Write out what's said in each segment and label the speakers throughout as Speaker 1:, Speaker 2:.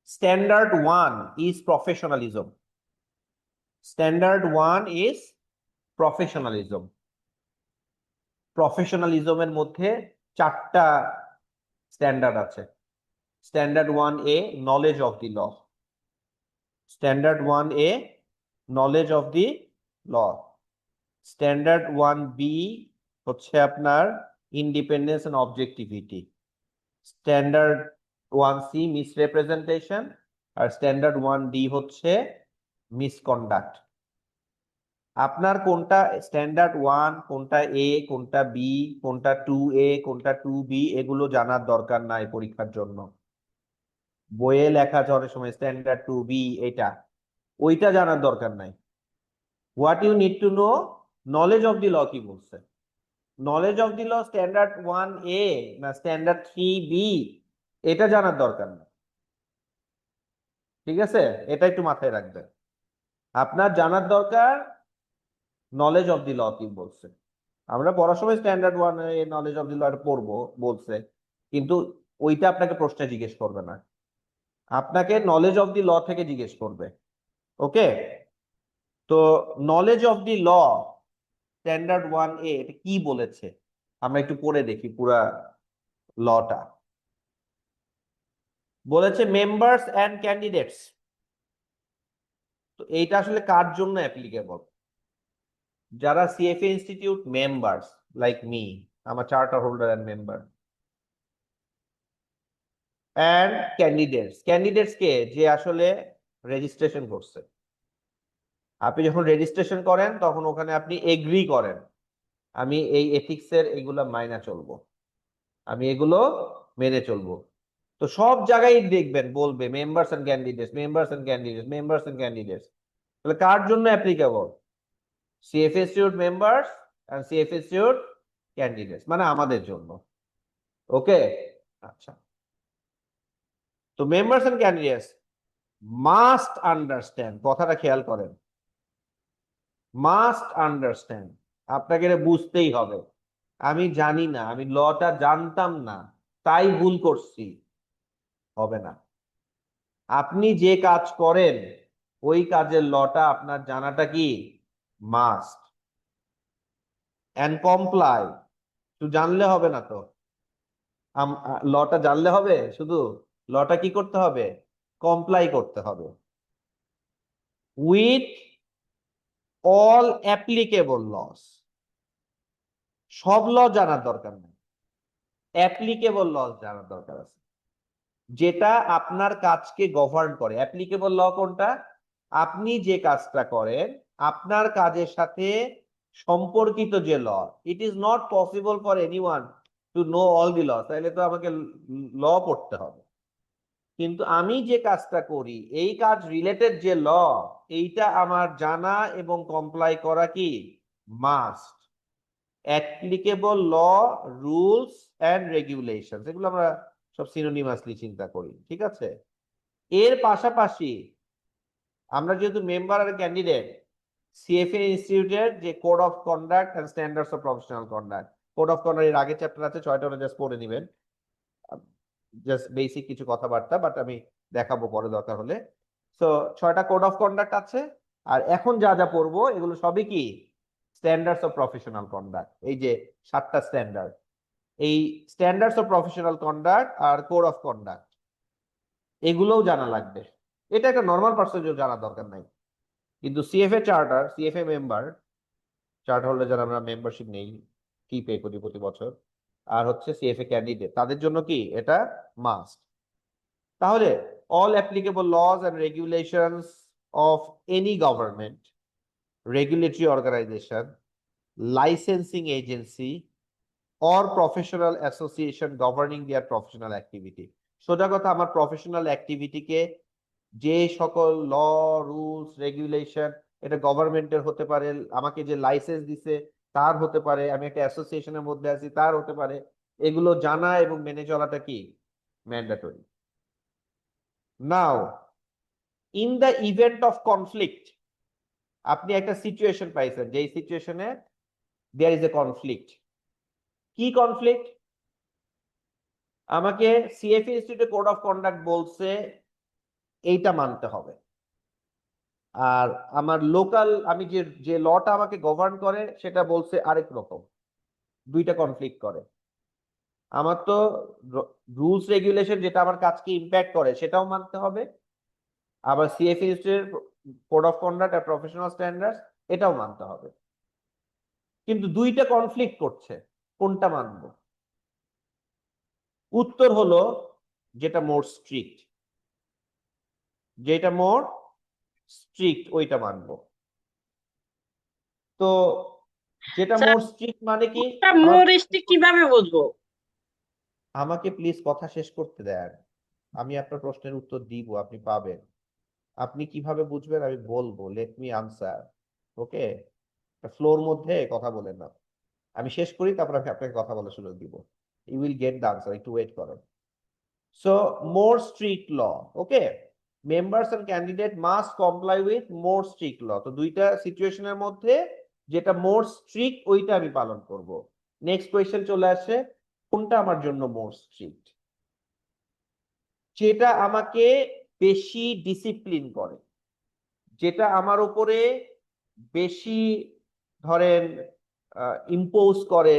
Speaker 1: Standard one is professionalism. Standard one is professionalism. প্রফেশনালিজমের মধ্যে চারটা standard আছে। Standard one A knowledge of the law, standard one A knowledge of the law, standard one B হচ্ছে আপনার independence and objectivity, standard one C misrepresentation, আর standard one D হচ্ছে misconduct. আপনার কোনটা standard one, কোনটা এ, কোনটা B, কোনটা two এ, কোনটা টু বি, এগুলো জানার দরকার নাই পরীক্ষার জন্য। বইয়ে লেখা আছে অনেক সময় স্ট্যান্ডার্ড টু বি, এটা ওইটা জানার দরকার নাই। What you need to know, knowledge of the law কি বলছে। Knowledge of the law standard one এ না স্ট্যান্ডার্ড থ্রি বি, এটা জানার দরকার না। ঠিক আছে, এটা একটু মাথায় রাখবেন। আপনার জানার দরকার নলেজ অফ দি ল কি বলছে। আমরা পড়ার সময় standard one knowledge of the law পড়বো বলছে, কিন্তু ওইটা আপনাকে প্রশ্নে জিজ্ঞেস করবে না, আপনাকে নলেজ অফ দি ল থেকে জিজ্ঞেস করবে। ওকে, তো knowledge of the law standard one এ এটা কি বলেছে আমরা একটু পড়ে দেখি পুরা লটা। বলেছে মেম্বার্স অ্যান্ড ক্যান্ডিডেটস। তো এইটা আসলে কার জন্য অ্যাপ্লিকেবল? যারা CFA institute members like me, আমার charter holder and member, and candidates. Candidates কে? যে আসলে রেজিস্ট্রেশন করছে। আপনি যখন রেজিস্ট্রেশন করেন তখন ওখানে আপনি এগ্রি করেন আমি এই এথিক্সের এগুলো মাইনা চলবো, আমি এগুলো মেনে চলবো। তো সব জায়গায় দেখবেন বলবে members and candidates, members and candidates, members and candidates. তাহলে কার জন্য applicable? CFA institute members and CFA institute candidates, মানে আমাদের জন্য। ওকে, আচ্ছা। তো members and candidates must understand, কথাটা খেয়াল করেন, মাস্ট আন্ডারস্ট্যান্ড। আপনাকে এটা বুঝতেই হবে। আমি জানি না, আমি লটা জানতাম না তাই ভুল করছি, হবে না। আপনি যে কাজ করেন ওই কাজের লটা আপনার জানাটা কি মাস্ট। এন্ড কমপ্লাই, শুধু জানলে হবে না তো, লটা জানলে হবে শুধু? লটা কি করতে হবে? কমপ্লাই করতে হবে উইথ অল অ্যাপ্লিকেবল লস। সব ল জানার দরকার নেই, অ্যাপ্লিকেবল লস জানার দরকার আছে, যেটা আপনার কাজকে গভর্ন করে। অ্যাপ্লিকেবল ল কোনটা? আপনি যে কাজটা করেন আপনার কাজের সাথে সম্পর্কিত যে law. It is not possible for anyone to know all the law, তাহলে তো আমাকে ল পড়তে হবে। কিন্তু আমি যে কাজটা করি এই কাজ রিলেটেড যে ল, এইটা আমার জানা এবং কমপ্লাই করা কি must. Applicable law, rules and regulation, এগুলো আমরা সব সিনোনিমাসলি চিন্তা করি। ঠিক আছে, এর পাশাপাশি আমরা যেহেতু মেম্বার আর ক্যান্ডিডেট, সিএফএ ইনস্টিটিউটের যে code of conduct and standards of professional conduct, code of conduct এর আগে চ্যাপ্টার আছে, 6টা ওটা জাস্ট পড়ে নেবেন, জাস্ট বেসিক কিছু কথাবার্তা, বাট আমি দেখাবো পরে দরকার হলে। তো 6টা কোড অফ কন্ডাক্ট আছে, আর এখন যা যা পড়বো এগুলো সবই কি স্ট্যান্ডার্ডস অফ প্রফেশনাল কন্ডাক্ট। এই যে 7টা স্ট্যান্ডার্ড, এই স্ট্যান্ডার্ডস অফ প্রফেশনাল কন্ডাক্ট আর কোড অফ কন্ডাক্ট এগুলোও জানা লাগবে। এটা একটা নর্মাল পার্সনের জানা দরকার নাই, কিন্তু CFA charter, CFA member, charter হলে যারা আমরা মেম্বারশিপ নেই, কি পে করি প্রতি বছর, আর হচ্ছে সিএফএ ক্যান্ডিডেট, তাদের জন্য কি এটা মাস্ট। তাহলে all applicable laws and regulations of any government, regulatory organisation, licensing agency or professional association governing their professional activity। সোজা কথা, আমার প্রফেশনাল অ্যাক্টিভিটিকে যে সকল ল, রুলস, রেগুলেশন, এটা গভর্নমেন্টের হতে পারে, আমাকে যে লাইসেন্স দিছে তার হতে পারে, আমি একটা অ্যাসোসিয়েশনের মধ্যে আছি তার হতে পারে, এগুলো জানা এবং মেনে চলাটা কি mandatory. Now in the event of conflict, আপনি একটা সিচুয়েশন পাইছেন, যে সিচুয়েশনে দেয়ার ইজ এ কনফ্লিক্ট। কি কনফ্লিক্ট? আমাকে সিএফএ ইনস্টিটিউটে কোড অফ কন্ডাক্ট বলছে এইটা মানতে হবে। আর আমার লোকাল, আমি যে যে লটা আমাকে গভর্ন করে সেটা বলছে আরেক রকম, দুইটা কনফ্লিক্ট করে। আমার তো রুলস রেগুলেশন যেটা আমার কাজকে ইম্প্যাক্ট করে সেটাও মানতে হবে, আবার সিএফএস এর কোড অফ কন্ডাক্ট আর প্রফেশনাল স্ট্যান্ডার্ডস এটাও মানতে হবে। কিন্তু দুইটা কনফ্লিক্ট করছে, কোনটা মানবো? উত্তর হলো যেটা মোর স্ট্রিক্ট, যেটা মোর স্ট্রিক্ট ওইটা মানবো। তো যেটা
Speaker 2: স্যার,
Speaker 1: মোর স্ট্রিক্ট মানে কি?
Speaker 2: কোনটা
Speaker 1: আমার,
Speaker 2: মোর স্টিক কিভাবে বুঝবো?
Speaker 1: আমাকে প্লিজ কথা শেষ করতে দেন, আমি আপনার প্রশ্নের উত্তর দিব, আপনি পাবেন। আপনি কিভাবে বুঝবেন আমি বলবো, লেট মি আনসার। ওকে, ফ্লোর মধ্যে কথা বলেন না, আমি শেষ করি তারপর আমি আপনাকে কথা বলার সুযোগ দিব। You will get the answer, একটু ওয়েট করেন। So more strict law, okay, members and candidate must comply with more strict law. তো দুইটা সিচুয়েশনের মধ্যে যেটা মোর স্ট্রিক্ট ওইটা আমি পালন করব। নেক্সট কোয়েশ্চেন চলে আসে, কোনটা আমার জন্য মোর স্ট্রিক্ট? যেটা আমাকে বেশি ডিসিপ্লিন করে, যেটা আমার উপরে বেশি, ধরেন, ইম্পোজ করে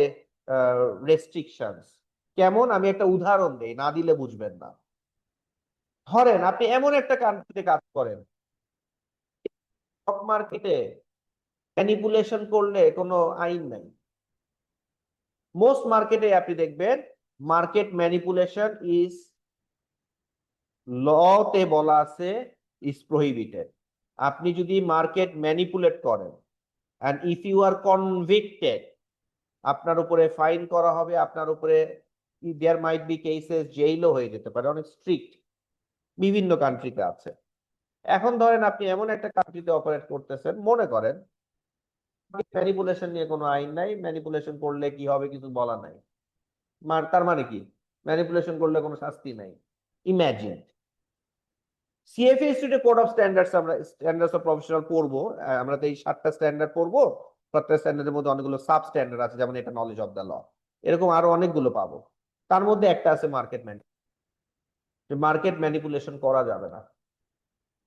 Speaker 1: রেস্ট্রিকশনস। কেমন? আমি একটা উদাহরণ দেই, না দিলে বুঝবেন না। ধরেন আপনি এমন একটা কান্ট্রিতে কাজ করেন, স্টক মার্কেটে ম্যানিপুলেশন করলে কোনো আইন নাই। মোস্ট মার্কেটে আপনি দেখবেন মার্কেট ম্যানিপুলেশন ইজ, লতে বলা আছে, ইজ প্রহিবিটেড। আপনি যদি মার্কেট ম্যানিপুলেট করেন and if you are convicted, আপনার উপরে ফাইন করা হবে, আপনার উপরে দেয়ার মাইট বি কেসেস, জেলও হয়ে যেতে পারে, অনেক স্ট্রিক্ট বিভিন্ন কান্ট্রিতে আছে। এখন ধরেন আপনি এমন একটা কান্ট্রিতে অপারেট করতেছেন, মনে করেন ম্যানিপুলেশন নিয়ে কোনো আইন নাই, ম্যানিপুলেশন করলে কি হবে কিছু বলা নাই, তার মানে কি ম্যানিপুলেশন করলে কোনো শাস্তি নাই। ইমাজিন, সিএফএ ইনস্টিটিউটে কোড অফ স্ট্যান্ডার্ডস, আমরা স্ট্যান্ডার্ডস অফ প্রফেশনাল পড়বো। আমরা তো এই 7টা স্ট্যান্ডার্ড পড়বো, 7টা স্ট্যান্ডার্ডের মধ্যে অনেকগুলো সাব স্ট্যান্ডার্ড আছে, যেমন এটা নলেজ অফ দ্য ল, এরকম আরো অনেকগুলো পাবো। তার মধ্যে একটা আছে মার্কেট যে মার্কেট ম্যানিপুলেশন করা যাবে না।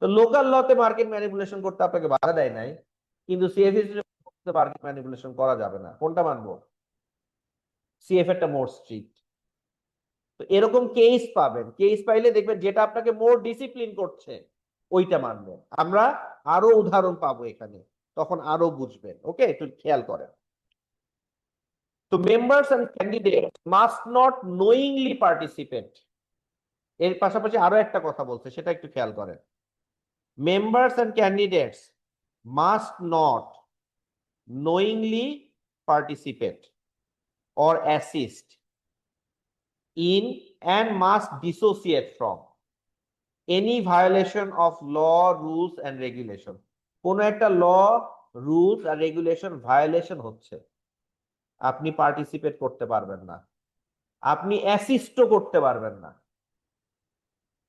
Speaker 1: তো লোকাল লতে মার্কেট ম্যানিপুলেশন করতে আপনাকে বাধা দেয় নাই, কিন্তু সিএফএ মার্কেট ম্যানিপুলেশন করা যাবে না। কোনটা মানবো? সিএফ একটা মোর স্ট্রিক্ট। তো এরকম কেস পাবেন, কেস পাইলে দেখবেন যেটা আপনাকে মোর ডিসিপ্লিন করছে ওইটা মানবেন। আমরা আরো উদাহরণ পাবো এখানে, তখন আরো বুঝবেন। ওকে, একটু খেয়াল করেন। তো members and candidate must not knowingly participate, এর পাশাপাশি আরো একটা কথা বলছে, সেটা একটু খেয়াল করেন। Members and candidates must not knowingly participate or assist in and must dissociate from any violation of law, rules and regulation. কোন একটা ল, রুলস আর রেগুলেশন ভায়োলেশন হচ্ছে, আপনি পার্টিসিপেট করতে পারবেন না, আপনি অ্যাসিস্টও করতে পারবেন না।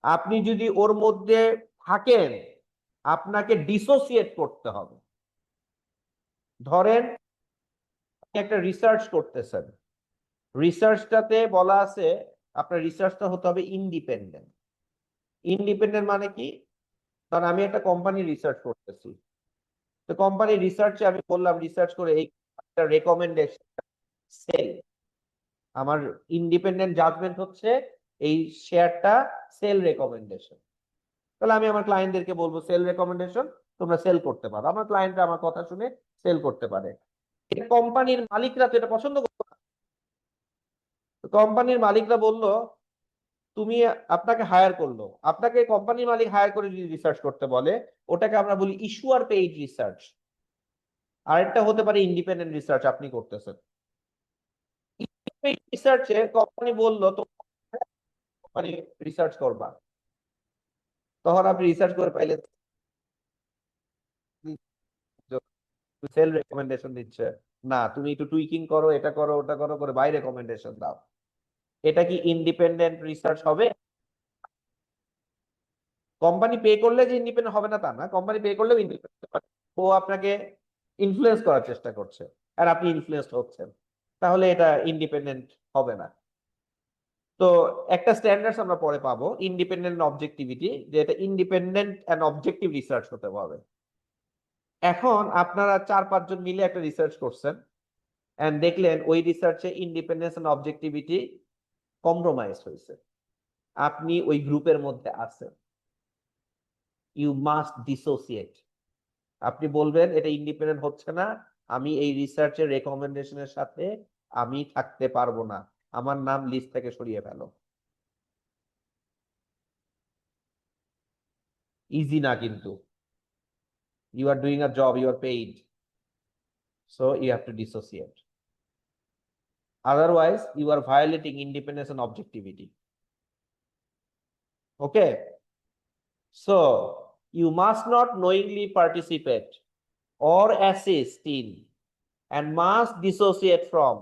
Speaker 1: আপনি যদি ওর মধ্যে থাকেন, আপনাকে ডিসোসিয়েট করতে হবে। ধরেন আপনি একটা রিসার্চ করতেছেন, রিসার্চটাতে বলা আছে আপনার রিসার্চটা হতে হবে ইন্ডিপেন্ডেন্ট। ইন্ডিপেন্ডেন্ট মানে কি? কারণ আমি একটা কোম্পানি রিসার্চ করতেছি, তো কোম্পানি রিসার্চে আমি বললাম রিসার্চ করে এই রেকমেন্ডেশন সেল, আমার ইন্ডিপেন্ডেন্ট জাজমেন্ট হচ্ছে এই শেয়ারটা সেল রেকমেন্ডেশন। তাহলে আমি আমার ক্লায়েন্টদেরকে বলবো সেল রেকমেন্ডেশন, তোমরা সেল করতে পারো, আমার ক্লায়েন্টরা আমার কথা শুনে সেল করতে পারে। এটা কোম্পানির মালিকরা তো এটা পছন্দ করতো না। কোম্পানির মালিকরা বলল তুমি, আপনাকে হায়ার করলো, আপনাকে কোম্পানির মালিক হায়ার করে যদি রিসার্চ করতে বলে, ওটাকে আমরা বলি ইস্যুয়ার পেইড রিসার্চ। আরেকটা হতে পারে ইন্ডিপেন্ডেন্ট রিসার্চ, আপনি করতেছেন রিসার্চে, কোম্পানি বললো তো কোম্পানি রিসার্চ করবা, তখন আপনি রিসার্চ করে পাইলে সেল রেকমেন্ডেশন দিচ্ছে, না তুমি একটু টুইকিং করো, এটা করো ওটা করো করে বাই রেকমেন্ডেশন দাও। এটা কি ইন্ডিপেন্ডেন্ট রিসার্চ হবে? কোম্পানি পে করলে যে ইন্ডিপেন্ডেন্ট হবে না তা না, কোম্পানি পে করলেও ইন্ডিপেন্ডেন্ট, ও আপনাকে ইনফ্লুয়েন্স করার চেষ্টা করছে আর আপনি ইনফ্লুয়েন্সড হচ্ছেন, তাহলে এটা ইন্ডিপেন্ডেন্ট হবে না। তো একটা স্ট্যান্ডার্ডস আমরা পরে পাবো, ইন্ডিপেন্ডেন্ট অবজেক্টিভিটি, যেটা ইন্ডিপেন্ডেন্ট অ্যান্ড অবজেক্টিভ রিসার্চ হতে হবে। এখন আপনারা 4-5 জন মিলে একটা রিসার্চ করছেন এন্ড দেখলেন ওই রিসার্চে ইন্ডিপেন্ডেন্স এন্ড অবজেক্টিভিটি কম্প্রোমাইজ হয়েছে, আপনি ওই গ্রুপের মধ্যে আছেন, ইউ মাস্ট ডিসোসিয়েট। আপনি বলবেন এটা ইন্ডিপেন্ডেন্ট হচ্ছে না, আমি এই রিসার্চের রেকমেন্ডেশনের সাথে আমি থাকতে পারবো না, আমার নাম লিস্ট থেকে সরিয়ে ফেলো। ইজি না কিন্তু, you are doing a job, you are paid, so you have to dissociate, otherwise you are violating independence and objectivity. Okay, so you must not knowingly participate or assist in and must dissociate from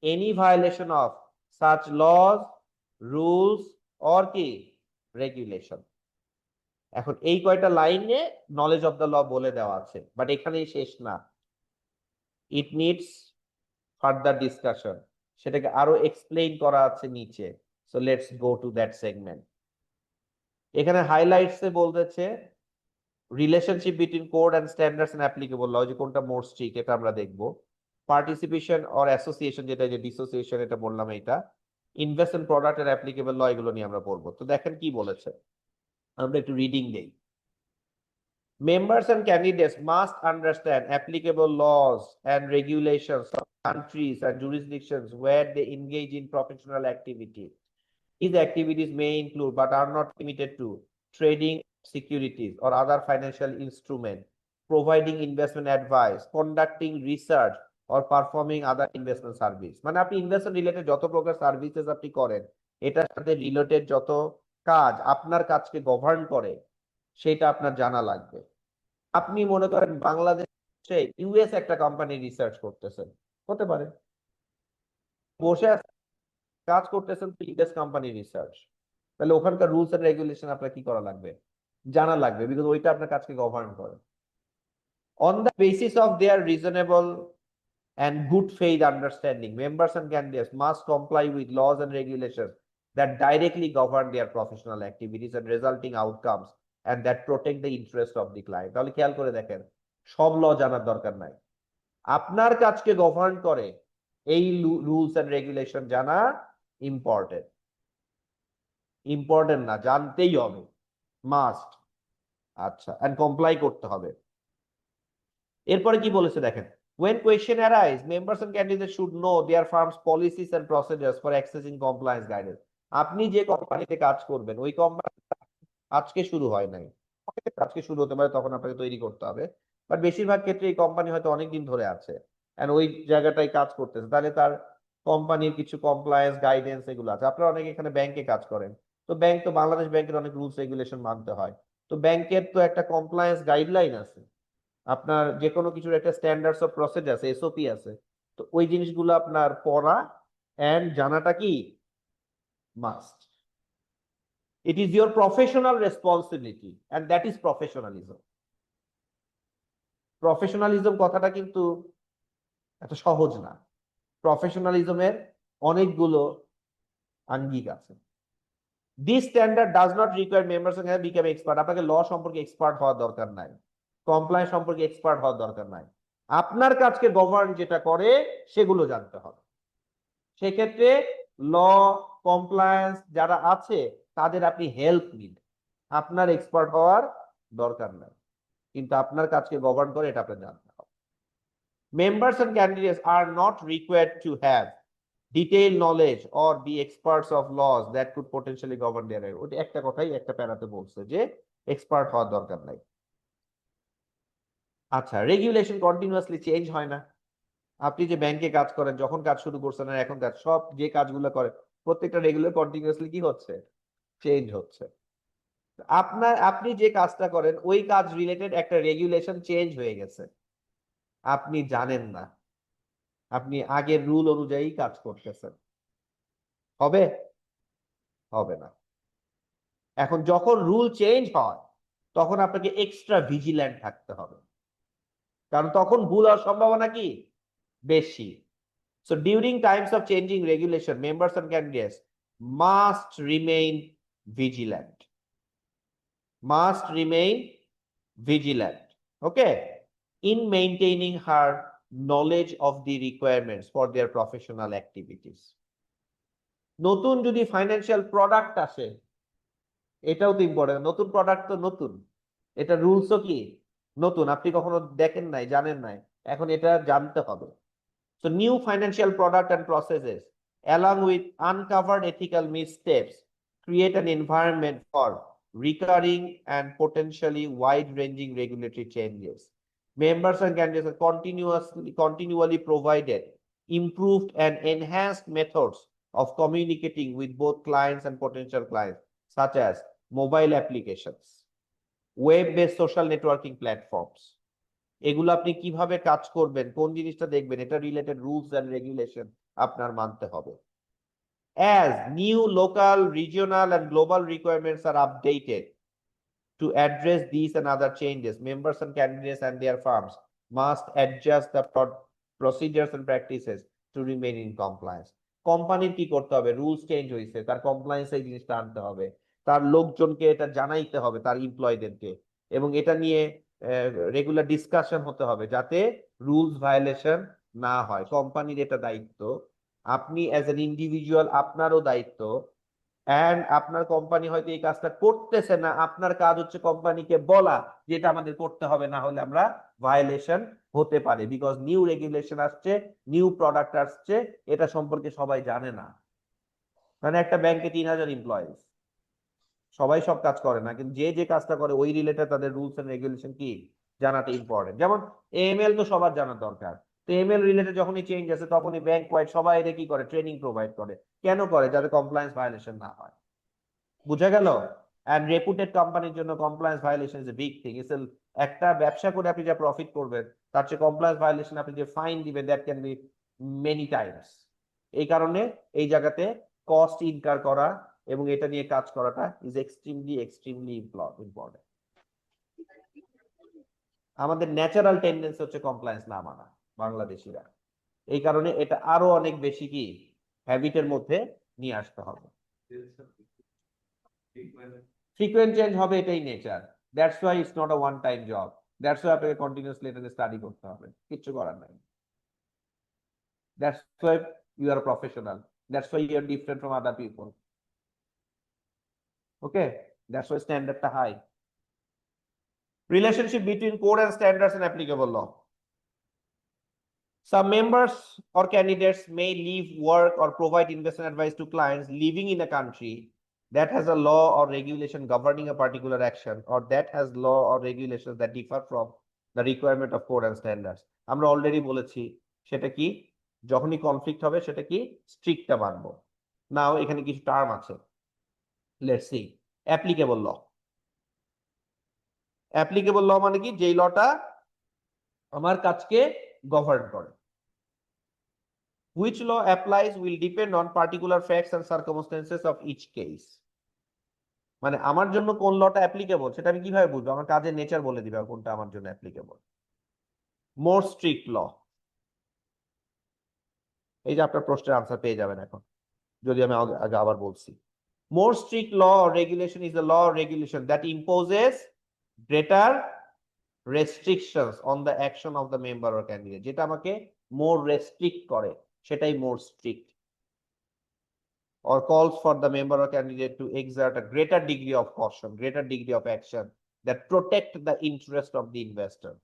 Speaker 1: any violation of such laws, rules or কি regulation। এখন এই কয়টা লাইনে knowledge of the law বলে দেওয়া আছে, but এখানেই শেষ না, ইট নিডস ফার্দার ডিসকাশন, সেটাকে আরো এক্সপ্লেইন করা আছে নিচে। So let's go to that segment. এখানে হাইলাইটসে বলতেছে relationship between code and standards and applicable law, যে কোনটা মোর স্ট্রিক্ট এটা আমরা দেখব। পার্টিসিপেশন অর অ্যাসোসিয়েশন, যেটা যে ডিসোসিয়েশন এটা বললাম, এটা ইনভেস্টমেন্ট প্রোডাক্ট এর অ্যাপ্লিকেবল ল, এগুলো নিয়ে আমরা পড়বো। তো দেখেন কি বলেছে, আমরা একটু রিডিং দেই। Members and candidates must understand applicable laws and regulations of countries and jurisdictions where they engage in professional activity. These activities may include, but are not limited to, trading securities or other financial instruments, providing investment advice, conducting research, or performing other investment service। মানে আপনি investment related যত প্রকার services আপনি করেন, এটার সাথে related যত কাজ আপনার কাজকে গভর্ন করে, সেটা আপনার জানা লাগবে। আপনি মনে করেন বাংলাদেশে ইউএস একটা কোম্পানি রিসার্চ করতেছেন, হতে পারে বসে কাজ করতেছেন ইউএস কোম্পানি রিসার্চ, তাহলে ওখানকার রুলস এন্ড রেগুলেশন আপনার কি করা লাগবে, জানা লাগবে, বিকজ ওইটা আপনার কাজকে গভর্ন করে। On the basis of their reasonable and good faith understanding, members and candidates must comply with laws and regulations that directly govern their professional activities and resulting outcomes and that protect the interest of the client। তাহলে খেয়াল করে দেখেন, সব ল জানার দরকার নাই, আপনার কাজকে গভর্ন করে এই রুলস এন্ড রেগুলেশন জানা ইম্পর্টেন্ট। ইম্পর্টেন্ট না, জানতেই হবে, মাস্ট। আচ্ছা, এন্ড কমপ্লাই করতে হবে। এরপরে কি বলেছে দেখেন, when question arise, members and candidates should know their firm's policies and procedures for accessing compliance guidance। আপনি যে কোম্পানিতে কাজ করবেন ওই কোম্পানি আজকে শুরু হয় নাই, আজকে শুরু হতে পারে, তখন আপনাকে তৈরি করতে হবে, বাট বেশিরভাগ ক্ষেত্রে এই কোম্পানি হয়তো অনেকদিন ধরে আছে এন্ড ওই জায়গাটায় কাজ করতেছে, তাহলে তার কোম্পানির কিছু কমপ্লায়েন্স গাইডেন্স এগুলো আছে। আপনারা অনেকে এখানে ব্যাংকে কাজ করেন, তো ব্যাংক তো বাংলাদেশ ব্যাংকের অনেক রুলস রেগুলেশন মানতে হয়, তো ব্যাংকের তো একটা কমপ্লায়েন্স গাইডলাইন আছে, আপনার যে কোনো কিছুর একটা স্ট্যান্ডার্ডস অফ প্রসিজার আছে, এসওপি আছে, তো ওই জিনিসগুলো আপনার পড়া এন্ড জানাটা কি must. It is your professional responsibility and that is professionalism. Professionalism কথাটা কিন্তু এত সহজ না, প্রফেশনালিজমের অনেকগুলো আঙ্গিক আছে। This standard does not require members become expert. আপনাকে ল সম্পর্কে এক্সপার্ট হওয়ার দরকার নাই, কমপ্লায়েন্স সম্পর্কে এক্সপার্ট হওয়ার দরকার নাই, আপনার কাজকে গভর্ন যেটা করে সেগুলো জানতে হবে। সেক্ষেত্রে ল কমপ্লায়েন্স যারা আছে তাদের আপনি হেল্প নিন, আপনার এক্সপার্ট হওয়ার দরকার নাই, কিন্তু আপনার কাজকে গভর্ন করে এটা আপনার জানতে হবে। Members and candidates are not required to have detailed knowledge or be experts of laws that could potentially govern their life। ওটা একটা কথাই একটা প্যারাতে বলছে যে এক্সপার্ট হওয়ার দরকার নাই। আচ্ছা, রেগুলেশন কন্টিনিউয়াসলি চেঞ্জ হয় না। আপনি যে ব্যাংকে কাজ করেন, যখন কাজ শুরু করছেন আর এখন কাজ, সব যে কাজগুলো করেন প্রত্যেকটা রেগুলার কন্টিনিউয়াসলি কি হচ্ছে, চেঞ্জ হচ্ছে। আপনি যে কাজটা করেন ওই কাজ রিলেটেড একটা রেগুলেশন চেঞ্জ হয়ে গেছে, আপনি জানেন না, আপনি আগের রুল অনুযায়ী কাজ করতেছেন, হবে? হবে না। এখন যখন রুল চেঞ্জ হয় তখন আপনাকে এক্সট্রা ভিজিল্যান্ট থাকতে হবে, কারণ তখন ভুল হওয়ার সম্ভাবনা কি বেশি। So during times of changing regulation, members and candidates must remain vigilant. Must remain vigilant. Okay. In maintaining her knowledge of the requirements for their professional activities. নতুন যদি ফাইন্যান্সিয়াল প্রোডাক্ট আসে, এটাও তো ইম্পর্টেন্ট। নতুন প্রোডাক্ট তো নতুন, এটা রুলসও কি নতুন, আপনি কখনো দেখেন নাই, জানেন নাই, এখন এটা জানতে হবে। So new financial product and processes along with uncovered ethical missteps create an environment for recurring and potentially wide-ranging regulatory changes. Members and candidates are continually provided improved and enhanced methods of communicating with both clients and potential clients, such as mobile applications, web-based social networking platforms. এগুলো আপনি কিভাবে কাজ করবেন, কোন জিনিসটা দেখবেন, এটা related rules and regulation আপনার মানতে হবে। As new local, regional and global requirements are updated to address these and other changes, members and candidates and their firms must adjust the procedures and practices to remain in compliance. কোম্পানির কি করতে হবে, rules change হয়েছে, তার compliance এই জিনিসটা আনতে হবে, তার লোকজনকে এটা জানাইতে হবে, তার এমপ্লয়ীদেরকে, এবং এটা নিয়ে রেগুলার ডিসকাশন হতে হবে যাতে রুলস ভায়োলেশন না হয়। কোম্পানির এটা দায়িত্ব, আপনি অ্যাজ এন ইন্ডিভিজুয়াল আপনারও দায়িত্ব। এন্ড আপনার কোম্পানি হয়তো এই কাজটা করতেছে না, আপনার কাজ হচ্ছে কোম্পানিকে বলা যে এটা আমাদের করতে হবে, না হলে আমরা ভায়োলেশন হতে পারে। বিকজ নিউ রেগুলেশন আসছে, নিউ প্রোডাক্ট আসছে, এটা সম্পর্কে সবাই জানে না। মানে একটা ব্যাংকে 3000 এমপ্লয়িজ, সবাই সব কাজ করে না, কিন্তু যে যে কাজটা করে ওই রিলেটেড তাদের রুলস এন্ড রেগুলেশন কি জানাটা ইম্পর্টেন্ট। যেমন এএমএল তো সবার জানার দরকার, তো এমএল রিলেটেড যখনই চেঞ্জ আছে তখনই ব্যাংক ওয়াইড সবাই এটা কি করে, ট্রেনিং প্রোভাইড করে। কেন করে? যাতে কমপ্লায়েন্স ভায়োলেশন না হয়। বুঝা গেল? এন্ড রেপুটেড কোম্পানির জন্য compliance violation is a big thing. It's একটা ব্যবসা করে আপনি যা প্রফিট করবেন তার চেয়ে কমপ্লায়েন্স ভায়োলেশন আপনি যে ফাইন দিবেন that can be many Times. এই কারণে এই জায়গাতে কস্ট ইনকার করা এবং এটা নিয়ে কাজ করাটা ইজ এক্সট্রিমলি ইম্পর্টেন্ট। আমাদের ন্যাচারাল টেন্ডেন্সি হচ্ছে কমপ্লায়েন্স না মানা বাংলাদেশিরা, এই কারণে এটা আরো অনেক বেশি কি হ্যাবিটের মধ্যে নিয়ে আসতে হবে। ফ্রিকোয়েন্ট চেঞ্জ হবে, এটাই nature. That's why it's not a one time job. That's why আপনাকে কন্টিনিউয়াসলি এটা স্টাডি করতে হবে, কিচ্ছু করার নাই। That's why you are professional, that's why you are different from other people. Okay, that's why স্ট্যান্ডার্ডটা high. Relationship between code and standards and applicable law. Some members or candidates may leave work or provide investment advice to clients living in a country that has a law or regulation governing a particular action, or that has law or regulations that differ from the requirement of code and standards. আমরা already বলেছি সেটা কি, যখনই conflict হবে সেটা কি স্ট্রিক্টটা মানবো। নাও এখানে কিছু টার্ম আছে, let's see. Applicable law. Applicable law মানে কি, যেই লটা আমার কাজকে গভর্ন করে। Which law applies will depend on particular facts and circumstances of each case. মানে আমার জন্য কোন লটা অ্যাপ্লিকেবল সেটা আমি কিভাবে বুঝবো? আমার কাজের নেচার বলে দিবে কোনটা আমার জন্য অ্যাপ্লিকেবল। মোর স্ট্রিক্ট ল, এই যে আপনার প্রশ্নের আনসার পেয়ে যাবেন এখন যদি আমি আগে আবার বলছি। More strict law or regulation is a law or regulation that imposes greater restrictions on the action of the member or candidate. যেটা আমাকে more restrict করে সেটাই more strict, or calls for the member or candidate to exert a greater degree of caution, greater degree of action that protect the interest of the investor.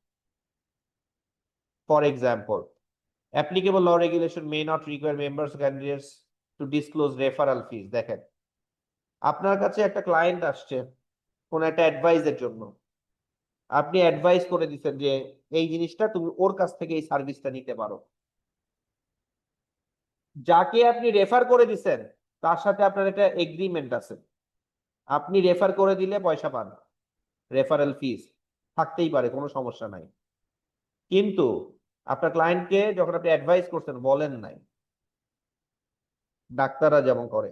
Speaker 1: For example, applicable law regulation may not require members or candidates to disclose referral fees. দেখেন, আপনার কাছে একটা client আসছে কোন একটা অ্যাডভাইসের জন্য, আপনি advice করে দিচ্ছেন যে এই জিনিসটা তুমি ওর কাছ থেকে এই সার্ভিসটা নিতে পারো। যাকে আপনি রেফার করে দিচ্ছেন তার সাথে আপনার একটা এগ্রিমেন্ট আছে, আপনি রেফার করে দিলে পয়সা পান, রেফারেল ফিস থাকতেই পারে, কোনো সমস্যা নাই। কিন্তু আপনার ক্লায়েন্টকে যখন আপনি অ্যাডভাইস করছেন বলেন নাই, ডাক্তাররা যেমন করে,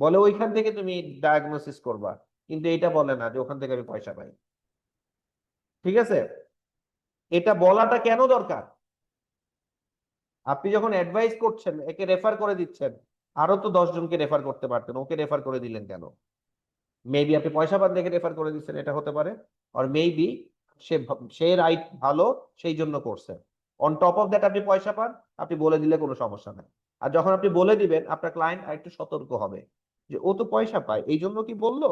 Speaker 1: বলে ওইখান থেকে তুমি ডায়াগনোসিস করবা, কিন্তু এটা বলে না যে ওখান থেকে আমি পয়সা পাই। ঠিক আছে, এটা বলাটা কেন দরকার? আপনি যখন অ্যাডভাইস করছেন, একে রেফার করে দিচ্ছেন, আরো তো 10 জনকে রেফার করতে পারতেন, ওকে রেফার করে দিলেন কেন? মেবি আপনি পয়সা পান দেখে রেফার করে দিচ্ছেন, এটা হতে পারে। আর মেবি সে রাইট ভালো সেই জন্য করছে। অন টপ অফ দ্যাট আপনি পয়সা পান, আপনি বলে দিলে কোনো সমস্যা নাই। আর যখন আপনি বলে দিবেন, আপনার ক্লায়েন্ট আরেকটু সতর্ক হবে যে ও তো পয়সা পায় এই জন্য কি বললো,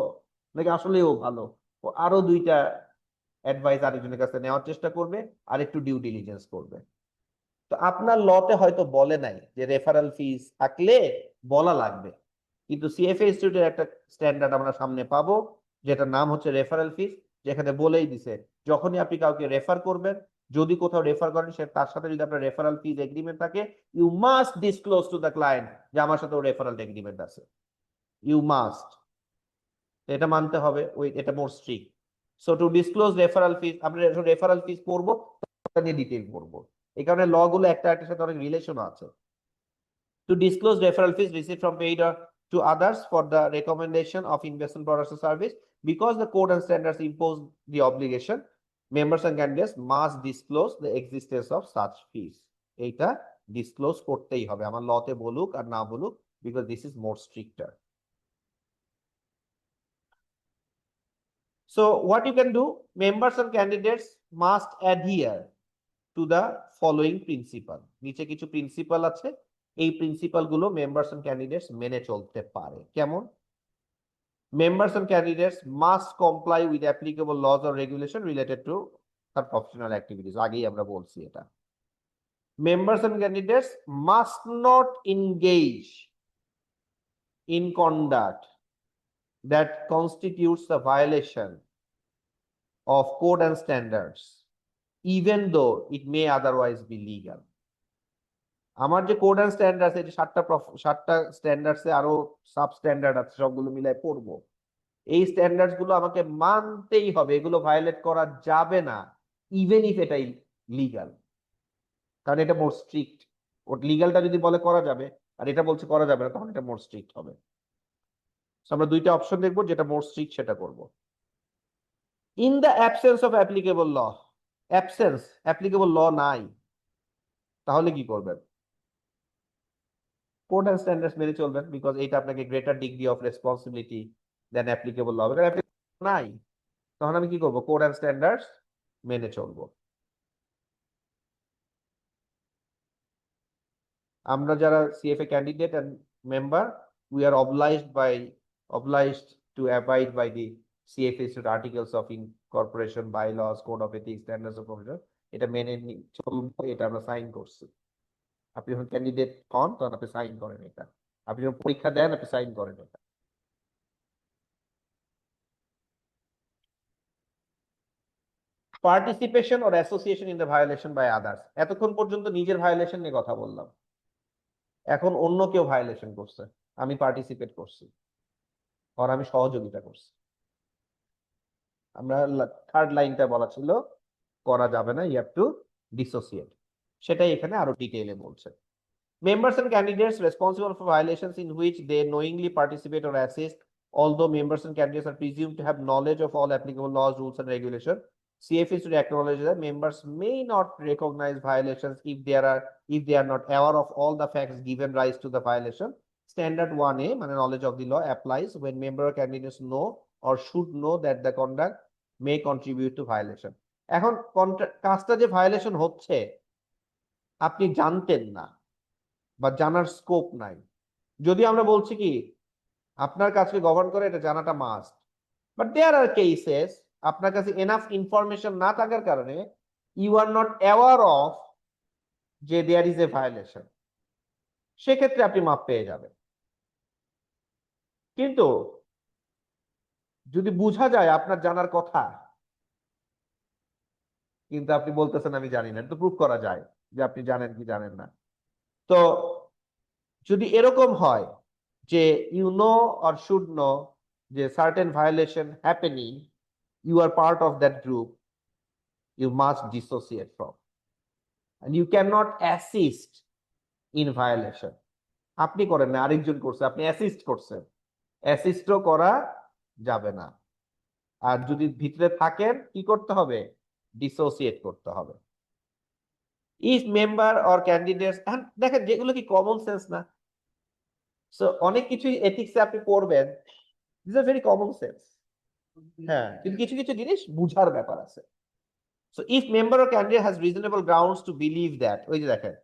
Speaker 1: নাকি আসলে ও ভালো। ও আরো 2টা অ্যাডভাইস আরেকজনের কাছে নেওয়ার চেষ্টা করবে, আর একটু ডিউ ডিলিজেন্স করবে। তো আপনার লতে হয়তো বলে নাই যে রেফারেল ফিস থাকলে বলা লাগবে, কিন্তু সিএফএ ইনস্টিটিউটের একটা স্ট্যান্ডার্ড আমরা সামনে পাবো, যেটার নাম হচ্ছে রেফারেল ফিস, যেখানে বলেই দিছে যখনই আপনি কাউকে রেফার করবেন, যদি কোথাও রেফার করেন সে তার সাথে যদি আপনার রেফারেল ফিস এগ্রিমেন্ট থাকে, you must disclose to the client যে আমার সাথে রেফারেল এগ্রিমেন্ট আছে। ইউ মাস্ট, এটা মানতে হবে, ওই এটা more strict. So to disclose referral fees, আমরা রেফারেল ফিস পড়বো, নিয়ে ডিটেইল পড়বো। এই কারণে ল গুলো একটা একটার সাথে অনেক রিলেশন আছে। To disclose referral fees received from paid or to others for the recommendation of investment products or service, because the code and standards impose the obligation, members and candidates must disclose the existence of such fees. এইটা disclose করতেই হবে, আমার লতে বলুক আর না বলুক, because this is more stricter. So what you can do, members and candidates must adhere to the following principle. নিচে কিছু principal আছে, এই প্রিন্সিপাল গুলো মেম্বার্স এন্ড ক্যান্ডিডেটস মেনে চলতে পারে। কেমন? Members and candidates must comply with applicable laws or regulation related to তার প্রফেশনাল অ্যাক্টিভিটিস, আগেই আমরা বলছি এটা। Members and candidates must not engage in conduct that constitutes the violation of code and standards even though it may otherwise be legal. আমার যে code and standards, এই যে 7টা স্ট্যান্ডার্ডসে আরো সাব স্ট্যান্ডার্ড আছে, সবগুলো মিলাই পড়বো। এই স্ট্যান্ডার্ডস গুলো আমাকে মানতেই হবে, এগুলো ভায়োলেট করা যাবে না, ইভেন ইফ এটাই লিগাল, কারণ এটা মোর স্ট্রিক্ট। ও লিগালটা যদি বলে করা যাবে আর এটা বলছে করা যাবে না, তখন এটা মোর স্ট্রিক্ট হবে। আমরা 2টা অপশন দেখবো, যেটা মোর স্ট্রিক্ট সেটা করব। In the absence of applicable law, absence applicable law নাই, তাহলে কি করবেন? কোড অ্যান্ড স্ট্যান্ডার্ডস মেনে চলবেন, বিকজ এটা আপনাকে greater degree of responsibility than applicable law. নাই, তখন আমি কি করবো? কোড অ্যান্ড স্ট্যান্ডার্ডস মেনে চলবো। আমরা যারা CFA candidate and member, we are obliged to abide by the CFA Institute Articles of Incorporation, bylaws, code of ethics, standards of profession, এটা মেনে চলবো, এটা আমরা সাইন করছি। আপনি যখন ক্যান্ডিডেট হন তখন আপনি সাইন করেন এটা, আপনি যখন পরীক্ষা দেন আপনি সাইন করেন এটা। Participation or association in the violation by others, এতক্ষণ পর্যন্ত নিজের ভায়োলেশন নিয়ে কথা বললাম, এখন অন্য কেউ ভায়োলেশন করছে, আমি পার্টিসিপেট করছি আর আমি সহযোগিতা করছি। আমরা থার্ড লাইনটা বলা ছিল করা যাবে না, ইউ হ্যাভ টু ডিসোসিয়েট, সেটাই এখানে আরো ডিটেইলে বলছে। Members and candidates responsible for violations in which they knowingly participate or assist, although members and candidates are presumed to have knowledge of all applicable laws, rules, and regulations, CFA should acknowledge that members may not recognize violations if they are not aware of all the facts given rise to the violation. Standard 1A, মানে knowledge of the law, applies when member or candidates know or should know that the conduct may contribute to violation. এখন কাজটা যে violation হচ্ছে আপনি জানতেন না বা জানার স্কোপ নাই, যদি আমরা বলছি কি আপনার কাছে গভর্ন করে এটা জানাটা must, but there are cases আপনার কাছে এনাফ ইনফরমেশন না থাকার কারণে you are not aware of যে দেয়ার ইজ এ ভায়োলেশন, সেক্ষেত্রে আপনি মাপ পেয়ে যাবেন। কিন্তু যদি বোঝা যায় আপনার জানার কথা কিন্তু আপনি বলতেছেন আমি জানি না, তো প্রুভ করা যায় যে আপনি জানেন কি জানেন না। তো যদি এরকম হয় যে you know or should know যে certain violation happening, you are part of that group, you must dissociate from, and you cannot assist in violation. আপনি করেন না, আরেকজন করছে, আপনি অ্যাসিস্ট করছেন, অ্যাসিস্টও করা যাবে না। আর যদি ভিতরে থাকেন কি করতে হবে? ডিসোসিয়েট করতে হবে। ইফ মেম্বার অর ক্যান্ডিডেটস, দেখেন যেগুলো কি কমন সেন্স না, সো অনেক কিছুই এথিক্সে আপনি পড়বেন, this are very common sense. হ্যাঁ, কিন্তু কিছু কিছু জিনিস বুঝার ব্যাপার আছে। So if member or candidate has reasonable grounds to believe that, ওই যে দেখেন,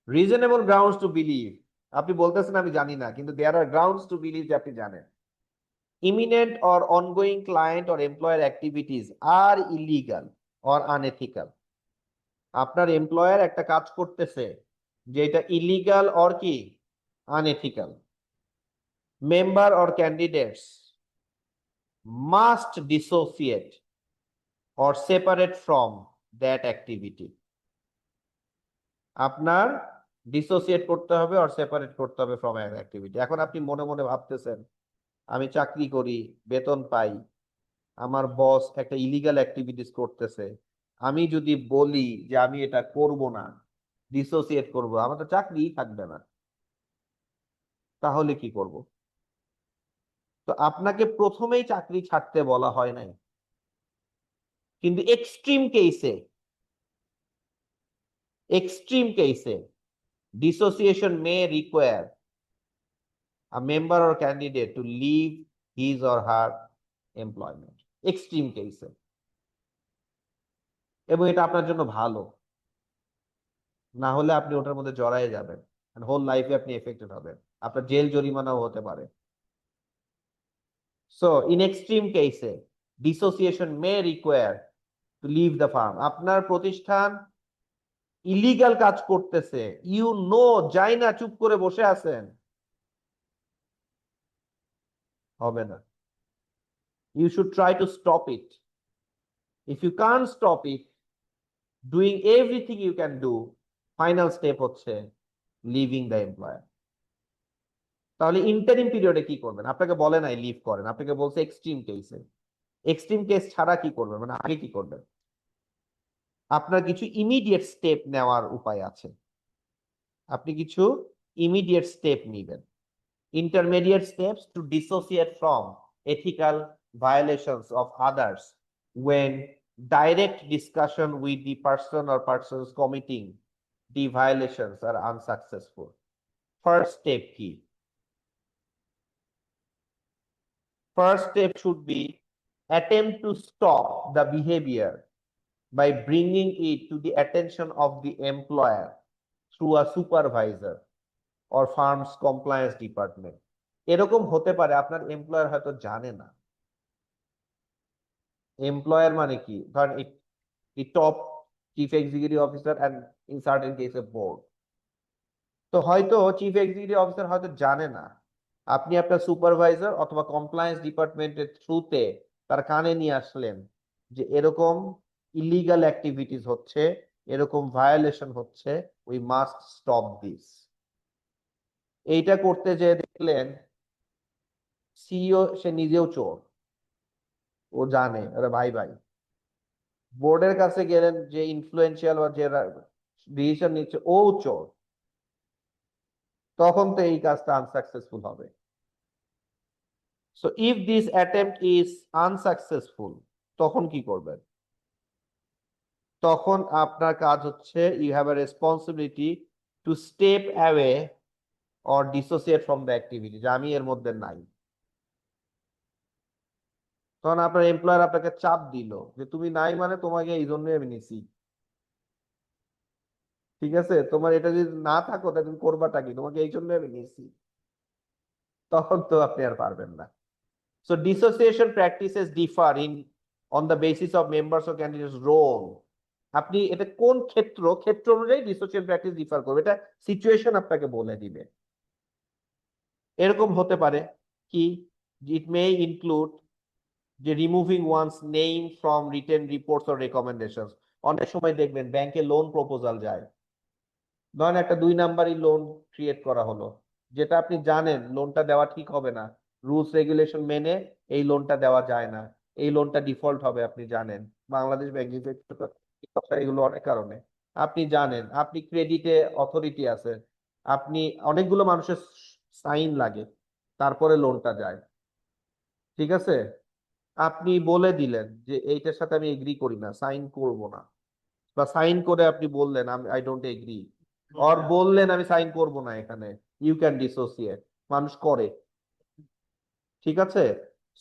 Speaker 1: রিজনেবল গ্রাউন্ডস টু বিলিভ, আপনি বলতেছেন আমি জানি না, কিন্তু there are grounds to believe যে আপনি জানেন। Imminent or ongoing client or employer activities are illegal or unethical, আপনার এমপ্লয়ার একটা কাজ করতেছে যে এটা ইলিগাল অর কি unethical, member or candidates must dissociate or separate from that activity, আপনার ডিসোসিয়েট করতে হবে অর সেপারেট করতে হবে ফ্রম অ্যাক্টিভিটি। এখন আপনি মনে মনে ভাবতেছেন আমি চাকরি করি, বেতন পাই, আমার বস একটা ইলিগাল অ্যাক্টিভিটিস করতেছে, আমি যদি বলি যে আমি এটা করব না, ডিসোসিয়েট করব, আমার তো চাকরিই থাকবে না, তাহলে কি করব? তো আপনাকে প্রথমেই চাকরি ছাড়তে বলা হয় নাই, কিন্তু এক্সট্রিম কেসে dissociation may require a member or candidate to leave his or her employment, extreme কেসে, এবং এটা আপনার জন্য ভালো, না হলে আপনি ওটার মধ্যে জড়ায় যাবেন, হোল লাইফে আপনি এফেক্টেড হবেন, আপনার জেল জরিমানাও হতে পারে। সো ইন এক্সট্রিম কেসে dissociation may require to leave the firm, আপনার প্রতিষ্ঠান ইলিগাল কাজ করতেছে, ইউ নো, যাই না, চুপ করে বসে আছেন, হবে না। You should try to stop it. If you can stop it, doing everything you can do, final step হচ্ছে লিভিং দ্য এমপ্লয়ার। তাহলে ইন্টারিম পিরিয়ডে কি করবেন? আপনাকে বলে নাই লিভ করেন, আপনাকে বলছে এক্সট্রিম কেসে। এক্সট্রিম কেস ছাড়া কি করবেন, মানে আগে কি করবেন? আপনার কিছু ইমিডিয়েট স্টেপ নেওয়ার উপায় আছে, আপনি কিছু ইমিডিয়েট স্টেপ নিবেন। Intermediate steps to dissociate from ethical violations of others when direct discussion with the person or persons committing the violations are unsuccessful. First step key. First step should be attempt to stop the behavior by bringing it to the attention of the employer through a supervisor or firm's compliance department. এরকম হতে পারে আপনার employer হয়তো জানে না। Employer মানে কি, ধরেন top chief executive officer and in certain কেসে বোর্ড, তো হয়তো চিফ এক্সিকিউটিভ অফিসার হয়তো জানে না, আপনি আপনার সুপারভাইজার অথবা কমপ্লায়েন্স ডিপার্টমেন্টের থ্রুতে তার কানে নিয়ে আসলেন যে এরকম ইলিগাল অ্যাক্টিভিটিস হচ্ছে, এরকম ভায়োলেশন হচ্ছে, উই মাস্ট স্টপ দিস। এইটা করতে যে দেখলেন সিইও সে নিজেও চোর, ও জানে, আরে ভাই ভাই, বোর্ডের কাছে গেলেন যে ইনফ্লুয়েন্সিয়াল বা যে ডিসিশন নিচ্ছে ও চোর, তখন তো এই কাজটা আনসাকসেসফুল হবে। So if this attempt is unsuccessful, তখন কি করবেন? তখন আপনার কাজ হচ্ছে you have a responsibility to step away or dissociate from the activity, যে আমি এর মধ্যে নাই। তখন আপনার এমপ্লয়ার আপনাকে চাপ দিল যে তুমি নাই, মানে তোমাকে এই জন্যই আমি নিছি, ঠিক আছে, তোমার এটা যদি না থাকো তাহলে তুমি করবাটা কি, তোমাকে এই জন্যই আমি নিছি, তখন তো আপনি আর পারবেন না। So dissociation practices differ in on the basis of members or candidates role. আপনি এটা কোন ক্ষেত্র অনুযায়ী ডিসোসিয়েশন প্র্যাকটিস ডিফার করবে, এটা সিচুয়েশন আপনাকে বলে দিবে। এরকম হতে পারে কি, ইট মে ইনক্লুড যে removing one's name from written reports or recommendations. অনেক সময় দেখবেন ব্যাংকে লোন প্রপোজাল যায়, ধরেন একটা 2 নাম্বারই লোন ক্রিয়েট করা হলো, যেটা আপনি জানেন লোনটা দেওয়া ঠিক হবে না, রুলস রেগুলেশন মেনে এই লোনটা দেওয়া যায় না, এই লোনটা ডিফল্ট হবে, আপনি জানেন বাংলাদেশ ব্যাংকিং এগুলো অনেক কারণে, আপনি জানেন, আপনি ক্রেডিটে অথরিটি আছে, আপনি অনেকগুলো মানুষের সাইন লাগে, তারপরে লোনটা যায়, ঠিক আছে, আপনি বলে দিলেন যে এইটার সাথে আমি এগ্রি করি না, সাইন করব না, বা সাইন করে আপনি বললেন আমি আই ডোন্ট এগ্রি, আর বললেন আমি সাইন করব না এখানে, ইউ ক্যান ডিসোসিয়েট। মানুষ করে, ঠিক আছে।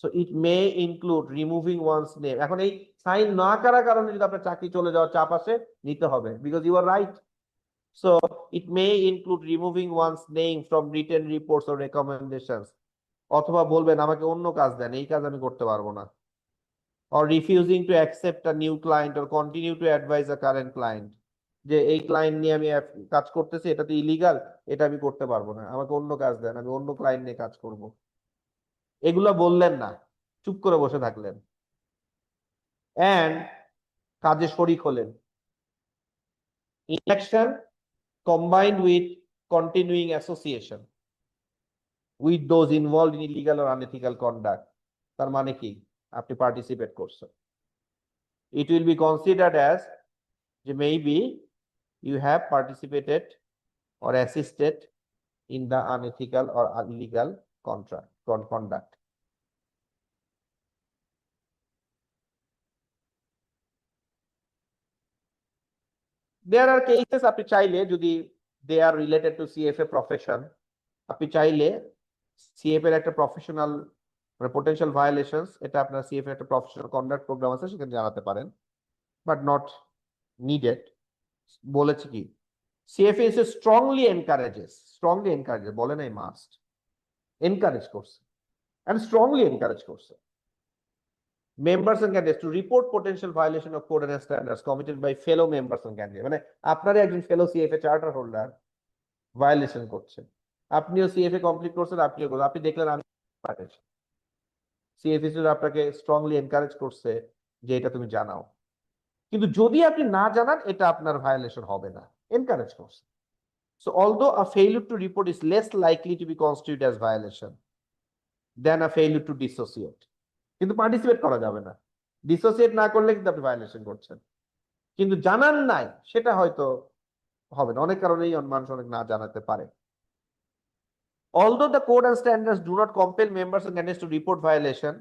Speaker 1: So it may include removing one's name. এখন এই সাইন না করার কারণে যদি আপনার চাকরি চলে যাওয়ার চাপ আসে, নিতে হবে, because you are right. So it may include removing one's name from written reports or recommendations. অথবা বলবেন আমাকে অন্য কাজ দেন, এই কাজ আমি করতে পারবো না। or refusing to accept a new client or continue to advise a current client, যে এই ক্লায়েন্ট নিয়ে আমি কাজ করতেছি, এটা তো ইলিগাল, এটা আমি করতে পারবো না, আমাকে অন্য কাজ দেন, আমি অন্য ক্লায়েন্ট নিয়ে কাজ করব। এগুলা বললেন না, চুপ করে বসে থাকলেন এন্ড কাজে শরিক হলেন। inaction combined with continuing association with those involved in illegal or unethical conduct, তার মানে কি আপনি পার্টিসিপেট করছেন। it will be considered as যে maybe you have participated or assisted in the unethical or illegal conduct. There are cases আপনি চাইলে, যদি they are related to CFA profession, আপনি চাইলে CFA এর একটা প্রফেশনাল potential violations, এটা আপনার CFA একটা প্রফেশনাল কন্ডাক্ট প্রোগ্রাম আছে, সেখানে জানাতে পারেন, বাট নট নিডেড। বলেছে কি CFA is strongly encourages, বলে নাই মাস্ট, এনকারেজ করছে and strongly encourage করছে members and candidates to report potential violation of code and standards committed by fellow members and candidates। মানে আপনারই একজন ফেলো CFA চার্টার হোল্ডার ভায়োলেশন করছে, আপনিও CFA কমপ্লিট করছেন, আপনিও করছেন, আপনি দেখলেন আমি CFA আপনাকে স্ট্রংলি এনকারেজ করছে যে এটা তুমি জানাও, কিন্তু যদি আপনি না জানান এটা আপনার ভায়োলেশন হবে না, এনকারেজ করছে। So although a failure to report is less likely to be constituted as violation than a failure to dissociate, কিন্তু পার্টিসিপেট করা যাবে না, ডিসোসিয়েট না করলে কিন্তু আপনি ভায়োলেশন করছেন, কিন্তু জানান নাই সেটা হয়তো হবে না, অনেক কারণেই মানুষ অনেক না জানাতে পারে। Although the code and standards do not compel members and candidates to report violation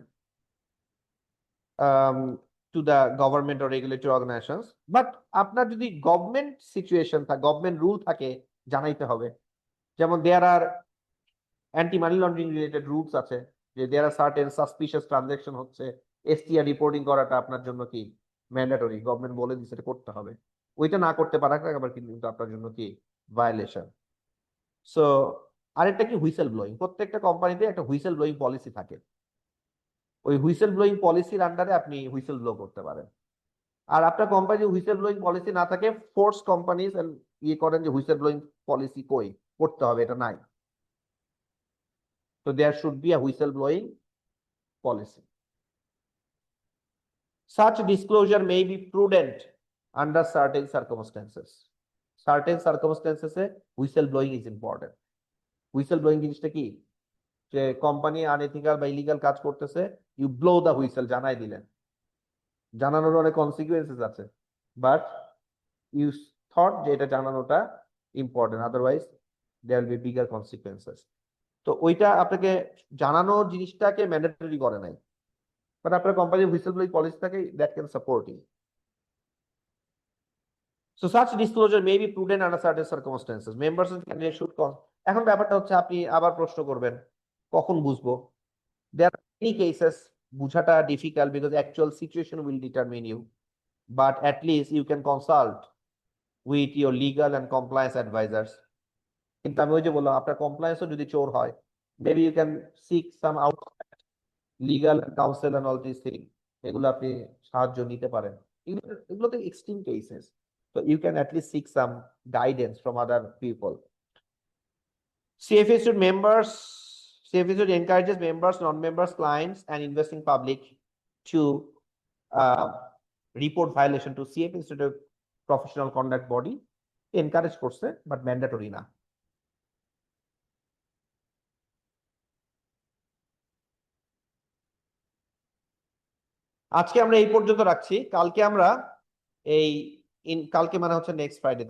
Speaker 1: to the government or regulatory organizations, but আপনার যদি গভর্নমেন্ট সিচুয়েশন থাকে, গভর্নমেন্ট রুল থাকে, জানাইতে হবে। যেমন there are anti money laundering related rules আছে, যে there are certain suspicious transaction হচ্ছে, STR রিপোর্টিং করাটা আপনার জন্য কি ম্যান্ডেটরি, গভর্নমেন্ট বলে দিচ্ছে এটা করতে হবে, ওইটা না করতে পারা আবার কিন্তু আপনার জন্য কি ভায়োলেশন। সো আরেকটা কি হুইসেল ব্লোয়িং, প্রত্যেকটা কোম্পানিতে একটা হুইসেল ব্লোয়িং পলিসি থাকে, ওই হুইসেল ব্লোয়িং পলিসির আন্ডারে আপনি হুইসেল ব্লো করতে পারেন। আর আপনার কোম্পানি হুইসেল ব্লোয়িং পলিসি না থাকে, ফোর্স কোম্পানিজ ইয়ে করেন যে হুইসেল ব্লোয়িং পলিসি কই করতে হবে, এটা নাই। So there should be a whistleblowing policy. Such disclosure may be prudent under certain circumstances. Certain circumstances whistleblowing is important. Whistleblowing জিনিসটা কি, যে কোম্পানি আনএথিক্যাল বা ইলিগাল কাজ করতেছে, ইউ ব্লো দা হুইসেল, জানাই দিলেন, জানানোর অনেক কনসিকুয়েন্সেস আছে, বাট ইউ থট যে এটা জানানোটা important, otherwise there will be bigger consequences. তো ওইটা আপনাকে জানানোর জিনিসটাকে ম্যান্ডেটরি করে নাই, বাট আপনার কোম্পানির হুইসেলব্লোয়িং পলিসি থাকে, that can support you. So such disclosure may be prudent under certain circumstances. Members and candidates should call. এখন ব্যাপারটা হচ্ছে আপনি আবার প্রশ্ন করবেন কখন বুঝবো। There are many cases বুঝাটা difficult because actual situation will determine you, but at least you can consult with your legal and compliance advisors. কিন্তু আমি ওই যে বললাম, আপনার কমপ্লায়েন্সও যদি চোর হয়, maybe you can seek some out legal counsel and all these things, এগুলো আপনি সাহায্য নিতে পারেন, এগুলোতে extreme cases, so you can at least seek some guidance from other people. CFA should encourages members, non-members, clients and investing public to report violation to CFA institute of professional conduct body, encourage করছে but mandatory না। আজকে আমরা এই পর্যন্ত রাখছি, কালকে আমরা কালকে মানে হচ্ছে নেক্সট ফ্রাইডে